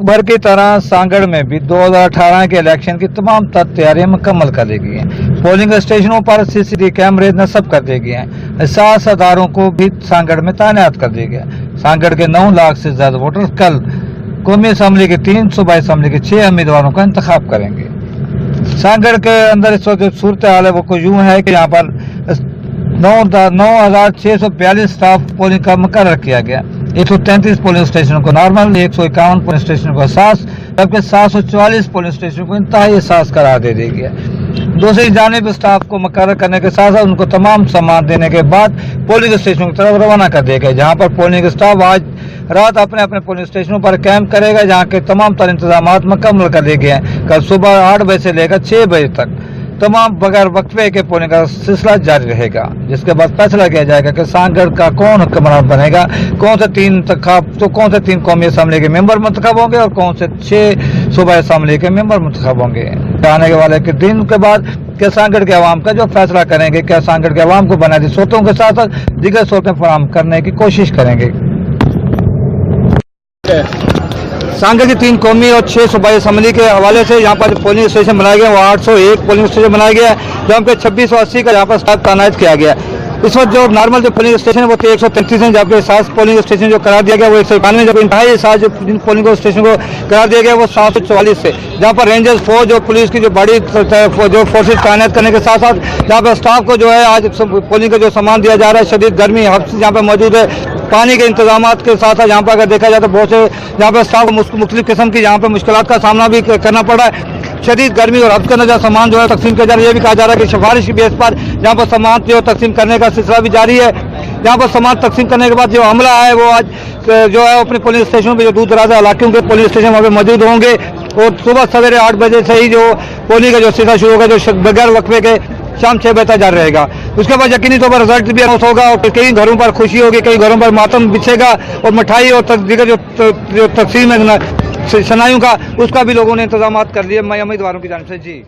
भर की तरह सांगड़ में भी 2018 के इलेक्शन की तमाम तैयारियां मुकम्मल कर दी गई हैं। पोलिंग स्टेशनों पर सीसीटीवी कैमरे नस्ब कर दिए गए हैं। 7 अदारों को भी सांगड़ में तैनात कर दिया गया। सांगड़ के 9 लाख से ज्यादा वोटर कल कौमी असम्बली के 3 सूबाई असम्बली के 6 उम्मीदवारों का इंतखाब करेंगे। सांगड़ के अंदर इस वक्त जो सूरत हाल है वो कुछ यूँ है कि यहाँ पर 9,642 स्टाफ पोलिंग का मुकर्रर किया गया। 133 पोलिंग स्टेशनों को नॉर्मल, 151 पोलिंग स्टेशनों को एहसास, जबकि 744 पोलिंग स्टेशनों को इंतहाई एहसास करार दे दी गया। दूसरी जानिब स्टाफ को मुकर्रर करने के साथ साथ उनको तमाम सामान देने के बाद पोलिंग स्टेशनों की तरफ रवाना कर दिया गया, जहाँ पर पोलिंग स्टाफ आज रात अपने अपने पोलिंग स्टेशनों पर कैंप करेगा, जहाँ के तमाम तर इंतजाम मुकम्मल कर दिए गए हैं। कल सुबह 8 बजे से लेकर 6 बजे तक तमाम बगैर वक्फे के पोलिंग का सिलसिला जारी रहेगा, जिसके बाद फैसला किया जाएगा कि सांगड़ का कौन हुक्मरान बनेगा, कौन से 3 कौमी असम्बली के मेंबर मुंतखब होंगे और कौन से 6 सूबाई असम्बली के मेंबर मुंतखब होंगे। आने के वाले के दिन के बाद क्या सांगड़ के अवाम का जो फैसला करेंगे, क्या सांगड़ के अवाम को बुनियादी सोतों के साथ साथ दीगर सोतें फराहम करने की कोशिश करेंगे। सांगड़ की 3 कौमी और 6 सूबाई असम्बली के हवाले से यहाँ पर पोलिंग स्टेशन बनाया गया, वो 801 पोलिंग स्टेशन बनाया गया है, जहाँ पे 2680 का यहाँ पर स्टाफ तैनात किया गया। इस वक्त जो नॉर्मल जो पोलिंग स्टेशन है वो 133 है, जबकि 7 पोलिंग स्टेशन जो करार दिया गया वो 191, जब इंतहाई 7 जो पोलिंग स्टेशन को करार दिया गया वो 744 से, जहाँ पर रेंजर्स फौज और पुलिस की जो बड़ी जो फोर्सेज तैनात करने के साथ साथ जहाँ पर स्टाफ को जो है आज पोलिंग का जो सामान दिया जा रहा है, शदीद गर्मी यहाँ पर मौजूद है, पानी के इंतजाम के साथ साथ यहाँ पर अगर देखा जाए तो बहुत से यहाँ पर स्टाफ को मुख्तलिफ किस्म की यहाँ पर मुश्किलात का सामना भी करना पड़ रहा है। शदीद गर्मी और हद का नजर सामान जो है तकसीम किया जा रहा है। ये भी कहा जा रहा है कि सिफारिश की बेस पर यहाँ पर सामान जो तकसीम करने का सिलसिला भी जारी है। यहाँ पर सामान तकसीम करने के बाद जो अमला है वो आज जो है अपने पोलिंग स्टेशनों पर जो दूर दराज इलाकों के पोलिंग स्टेशन वहाँ पर मौजूद होंगे और सुबह सवेरे 8 बजे से ही जो पोलिंग का जो सिलसिला शुरू होगा, जो बगैर वक्फे के शाम 6 बजे तक जारी रहेगा। उसके बाद यकीनी तौर पर रिजल्ट भी अनाउंस होगा और कई घरों पर खुशी होगी, कई घरों पर मातम बिछेगा और मिठाई और दीगर जो तकसीम है शनाइयों का, उसका भी लोगों ने इंतजाम कर लिए उम्मीदवारों की जानिब से। जी।